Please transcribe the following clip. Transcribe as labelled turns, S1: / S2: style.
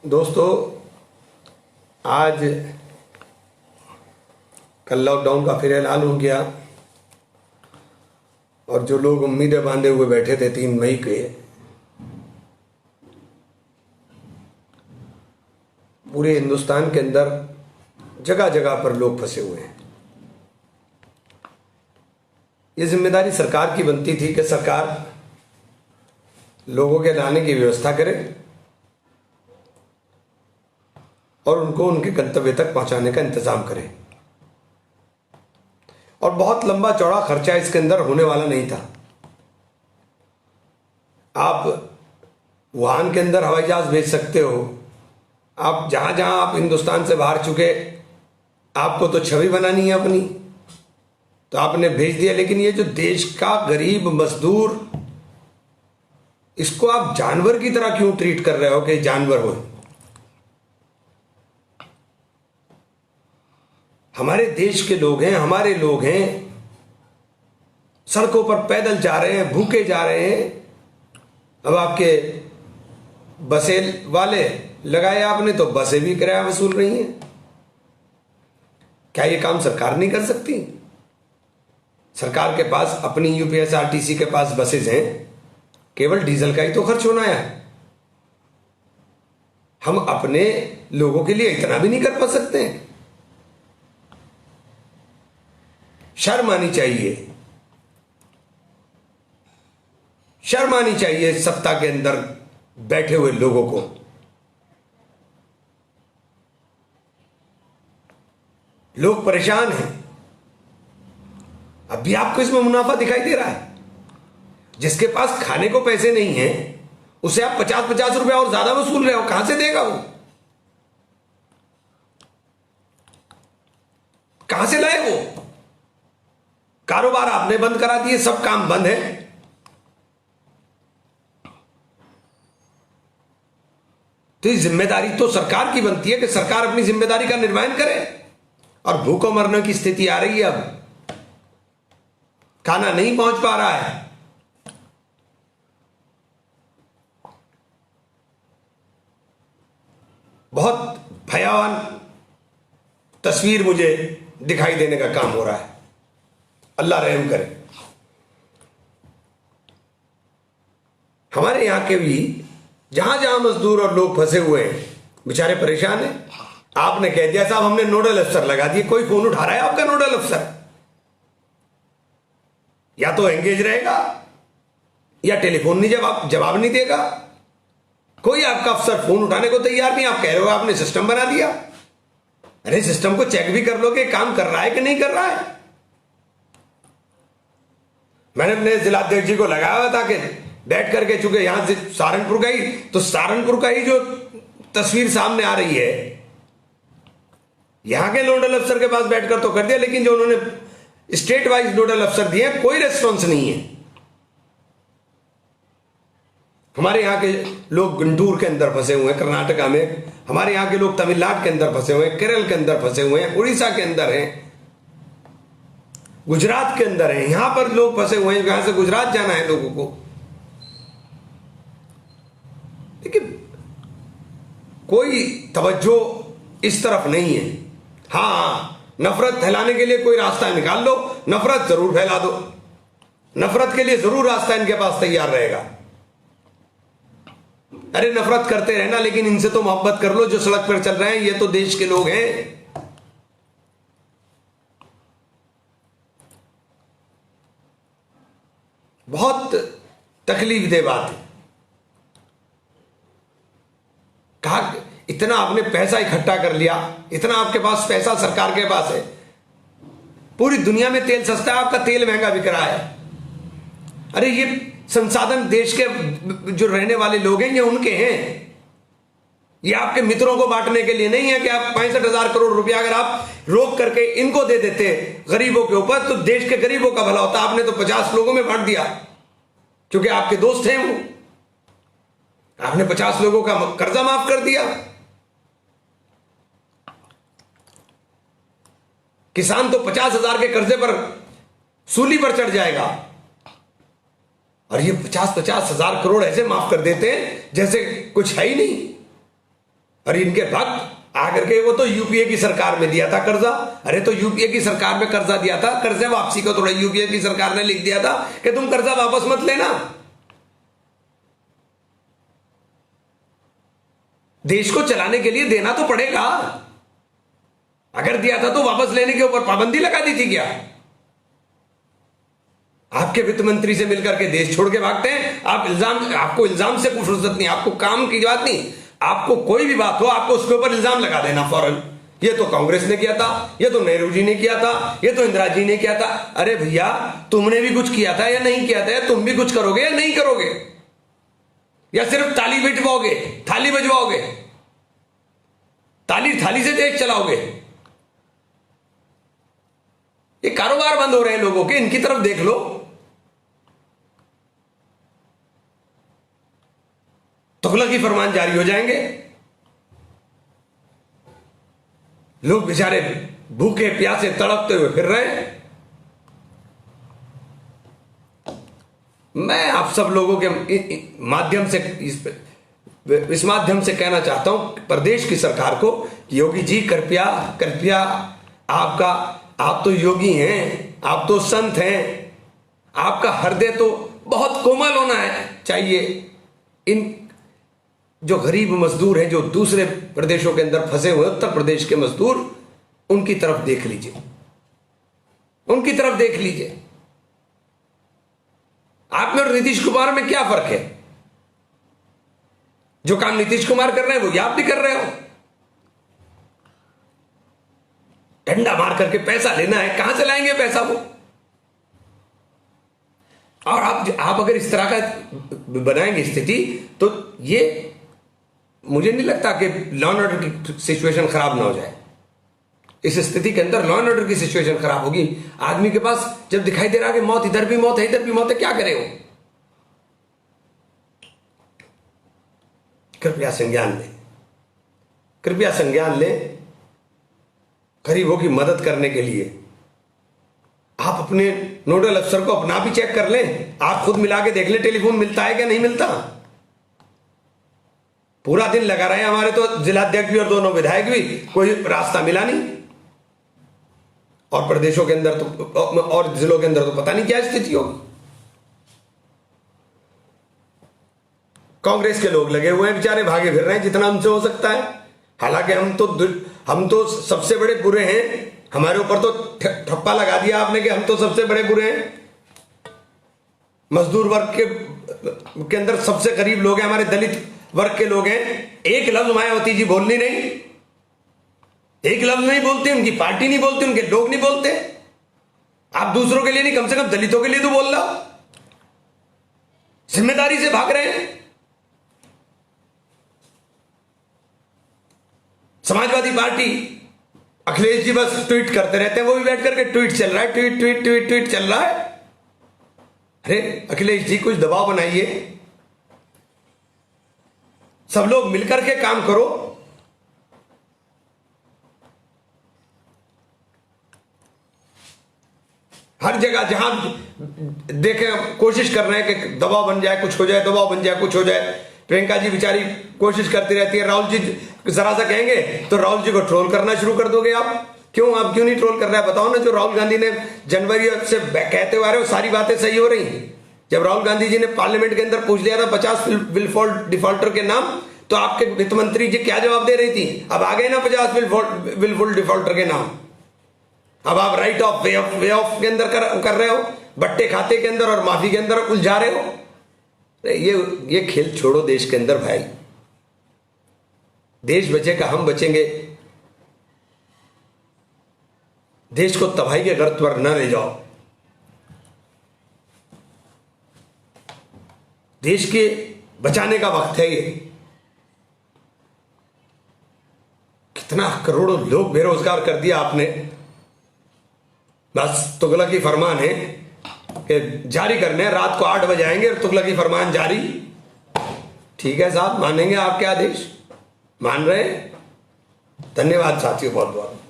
S1: दोस्तों आज कल लॉकडाउन का फिर ऐलान हो गया और जो लोग उम्मीदें बांधे हुए बैठे थे 3 मई के, पूरे हिंदुस्तान के अंदर जगह जगह पर लोग फंसे हुए हैं। ये जिम्मेदारी सरकार की बनती थी कि सरकार लोगों के लाने की व्यवस्था करे और उनको उनके गंतव्य तक पहुंचाने का इंतजाम करे। और बहुत लंबा चौड़ा खर्चा इसके अंदर होने वाला नहीं था। आप वुहान के अंदर हवाई जहाज भेज सकते हो, आप जहां जहां आप हिंदुस्तान से बाहर चुके, आपको तो छवि बनानी है अपनी, तो आपने भेज दिया। लेकिन ये जो देश का गरीब मजदूर, इसको आप जानवर की तरह क्यों ट्रीट कर रहे हो कि जानवर हो? हमारे देश के लोग हैं, हमारे लोग हैं, सड़कों पर पैदल जा रहे हैं, भूखे जा रहे हैं। अब आपके बसें वाले लगाए आपने तो बसें भी किराया वसूल रही हैं। क्या ये काम सरकार नहीं कर सकती? सरकार के पास अपनी यूपीएसआरटीसी के पास बसेज हैं, केवल डीजल का ही तो खर्च होना है। हम अपने लोगों के लिए इतना भी नहीं कर पा सकते? शर्म आनी चाहिए, शर्म आनी चाहिए सत्ता के अंदर बैठे हुए लोगों को। लोग परेशान हैं। अभी आपको इसमें मुनाफा दिखाई दे रहा है। जिसके पास खाने को पैसे नहीं है उसे आप 50-50 रुपया और ज्यादा वसूल रहे हो, कहां से देगा वो? कहां से लाए वो? कारोबार आपने बंद करा दिए, सब काम बंद है। तो ये जिम्मेदारी तो सरकार की बनती है कि सरकार अपनी जिम्मेदारी का निर्वहन करे। और भूखों मरने की स्थिति आ रही है। अब खाना नहीं पहुंच पा रहा है। बहुत भयावह तस्वीर मुझे दिखाई देने का काम हो रहा है। अल्लाह रहम करे। हमारे यहां के भी जहां जहां मजदूर और लोग फंसे हुए हैं, बेचारे परेशान हैं। आपने कह दिया साहब हमने नोडल अफसर लगा दिए, कोई फोन उठा रहा है आपका नोडल अफसर? या तो एंगेज रहेगा या टेलीफोन नहीं जवाब नहीं देगा। कोई आपका अफसर फोन उठाने को तैयार नहीं। आप कह रहे हो आपने सिस्टम बना दिया। अरे सिस्टम को चेक भी कर लो कि काम कर रहा है कि नहीं कर रहा है। मैंने अपने जिलाध्यक्ष जी को लगाया हुआ था कि बैठ करके, चूंकि यहां से सहारनपुर का ही जो तस्वीर सामने आ रही है, यहां के नोडल अफसर के पास बैठकर तो कर दिया, लेकिन जो उन्होंने स्टेट वाइज नोडल अफसर दिए कोई रेस्पॉन्स नहीं है। हमारे यहां के लोग गुंटूर के अंदर फंसे हुए हैं, कर्नाटका में। हमारे यहां के लोग तमिलनाडु के अंदर फंसे हुए हैं, केरल के अंदर फंसे हुए हैं, उड़ीसा के अंदर हैं, गुजरात के अंदर है। यहां पर लोग फंसे हुए हैं, यहां से गुजरात जाना है लोगों को। लेकिन कोई तवज्जो इस तरफ नहीं है। हाँ, नफरत फैलाने के लिए कोई रास्ता निकाल लो, नफरत जरूर फैला दो। नफरत के लिए जरूर रास्ता इनके पास तैयार रहेगा। अरे नफरत करते रहना, लेकिन इनसे तो मोहब्बत कर लो जो सड़क पर चल रहे हैं। ये तो देश के लोग हैं। बहुत तकलीफ दे बात है। कहा इतना आपने पैसा इकट्ठा कर लिया, इतना आपके पास पैसा सरकार के पास है। पूरी दुनिया में तेल सस्ता है, आपका तेल महंगा बिक रहा है। अरे ये संसाधन देश के जो रहने वाले लोग हैं ये उनके हैं। ये आपके मित्रों को बांटने के लिए नहीं है कि आप 65,000 करोड़ रुपया अगर आप रोक करके इनको दे देते गरीबों के ऊपर तो देश के गरीबों का भला होता। आपने तो 50 लोगों में बांट दिया क्योंकि आपके दोस्त हैं वो। आपने 50 लोगों का कर्जा माफ कर दिया। किसान तो 50,000 के कर्जे पर सूली पर चढ़ जाएगा और ये 50-50 हजार करोड़ ऐसे माफ कर देते हैं जैसे कुछ है ही नहीं। और इनके भक्त आकर के वो तो यूपीए की सरकार में दिया था कर्जा। अरे तो यूपीए की सरकार में कर्जा दिया था, कर्जे वापसी को थोड़ा यूपीए की सरकार ने लिख दिया था कि तुम कर्जा वापस मत लेना। देश को चलाने के लिए देना तो पड़ेगा। अगर दिया था तो वापस लेने के ऊपर पाबंदी लगा दी थी क्या? आपके वित्त मंत्री से मिलकर के देश छोड़ के भागते हैं। आपको इल्जाम से कोई फुर्सत नहीं, आपको काम की बात नहीं, आपको कोई भी बात हो आपको उसके ऊपर इल्जाम लगा देना फौरन। ये तो कांग्रेस ने किया था, ये तो नेहरू जी ने किया था, ये तो इंदिरा जी ने किया था। अरे भैया, तुमने भी कुछ किया था या नहीं किया था, या तुम भी कुछ करोगे या नहीं करोगे, या सिर्फ ताली बजवाओगे, थाली बजवाओगे, थाली से देश चलाओगे? ये कारोबार बंद हो रहे हैं लोगों के, इनकी तरफ देख लो। तुगलकी फरमान जारी हो जाएंगे, लोग बेचारे भूखे प्यासे तड़पते हुए फिर रहे हैं। मैं आप सब लोगों के माध्यम से इस माध्यम से कहना चाहता हूं प्रदेश की सरकार को, योगी जी कृपया कृपया आप तो योगी हैं, आप तो संत हैं, आपका हृदय तो बहुत कोमल होना चाहिए। इन जो गरीब मजदूर हैं, जो दूसरे प्रदेशों के अंदर फंसे हुए उत्तर प्रदेश के मजदूर, उनकी तरफ देख लीजिए, उनकी तरफ देख लीजिए। आप में और नीतीश कुमार में क्या फर्क है? जो काम नीतीश कुमार कर रहे हैं वो आप भी कर रहे हो। डंडा मार करके पैसा लेना है, कहां से लाएंगे पैसा वो? और आप अगर इस तरह का बनाएंगे स्थिति, तो ये मुझे नहीं लगता कि लॉ एंड ऑर्डर की सिचुएशन खराब ना हो जाए। इस स्थिति के अंदर लॉ एंड ऑर्डर की सिचुएशन खराब होगी। आदमी के पास जब दिखाई दे रहा कि मौत, इधर भी मौत है इधर भी मौत है, क्या करे वो? कृपया संज्ञान लें, कृपया संज्ञान लें। गरीबों की मदद करने के लिए आप अपने नोडल अफसर को अपना भी चेक कर लें। आप खुद मिला के देख लें टेलीफोन मिलता है क्या नहीं मिलता। पूरा दिन लगा रहे हैं हमारे तो जिलाध्यक्ष भी और दोनों विधायक भी, कोई रास्ता मिला नहीं। और प्रदेशों के अंदर तो और जिलों के अंदर तो पता नहीं क्या स्थिति होगी। कांग्रेस के लोग लगे हुए हैं बेचारे, भागे फिर रहे हैं जितना हमसे हो सकता है। हालांकि हम तो सबसे बड़े बुरे हैं। हमारे ऊपर तो ठप्पा लगा दिया आपने कि हम तो सबसे बड़े बुरे हैं। मजदूर वर्ग के अंदर सबसे गरीब लोग हैं, हमारे दलित वर्ग के लोग हैं। एक लफ्ज मायावती जी बोलनी नहीं, एक लफ्ज नहीं बोलते, उनकी पार्टी नहीं बोलती, उनके लोग नहीं बोलते। आप दूसरों के लिए नहीं, कम से कम दलितों के लिए तो बोल रहा। जिम्मेदारी से भाग रहे हैं। समाजवादी पार्टी, अखिलेश जी बस ट्वीट करते रहते हैं, वो भी बैठ करके ट्वीट चल रहा है, ट्वीट ट्वीट ट्वीट ट्वीट चल रहा है। अरे अखिलेश जी कुछ दबाव बनाइए, सब लोग मिलकर के काम करो। हर जगह जहां देखें कोशिश कर रहे हैं कि दबाव बन जाए, कुछ हो जाए, दबाव बन जाए, कुछ हो जाए। प्रियंका जी बेचारी कोशिश करती रहती है। राहुल जी जरा सा कहेंगे तो राहुल जी को ट्रोल करना शुरू कर दोगे आप। आप क्यों नहीं ट्रोल कर रहा है बताओ ना। जो राहुल गांधी ने जनवरी से कहते हुए आ रहे हो, सारी बातें सही हो रही। जब राहुल गांधी जी ने पार्लियामेंट के अंदर पूछ लिया था 50 विल डिफॉल्टर के नाम, तो आपके वित्त मंत्री जी क्या जवाब दे रही थी? अब आ गए ना 50 विल डिफॉल्टर के नाम। अब आप राइट ऑफ वे ऑफ के अंदर कर रहे हो, बट्टे खाते के अंदर और माफी के अंदर उलझा रहे हो। ये खेल छोड़ो देश के अंदर भाई। देश बचेगा, हम बचेंगे। देश को तबाही के गर्त पर न ले जाओ। देश के बचाने का वक्त है ये। कितना करोड़ों लोग बेरोजगार कर दिया आपने। बस तुगलकी फरमान है कि जारी करने, रात को 8 बजे आएंगे और तुगलकी फरमान जारी। ठीक है साहब, मानेंगे आपके आदेश, मान रहे हैं। धन्यवाद साथियों, बहुत बहुत।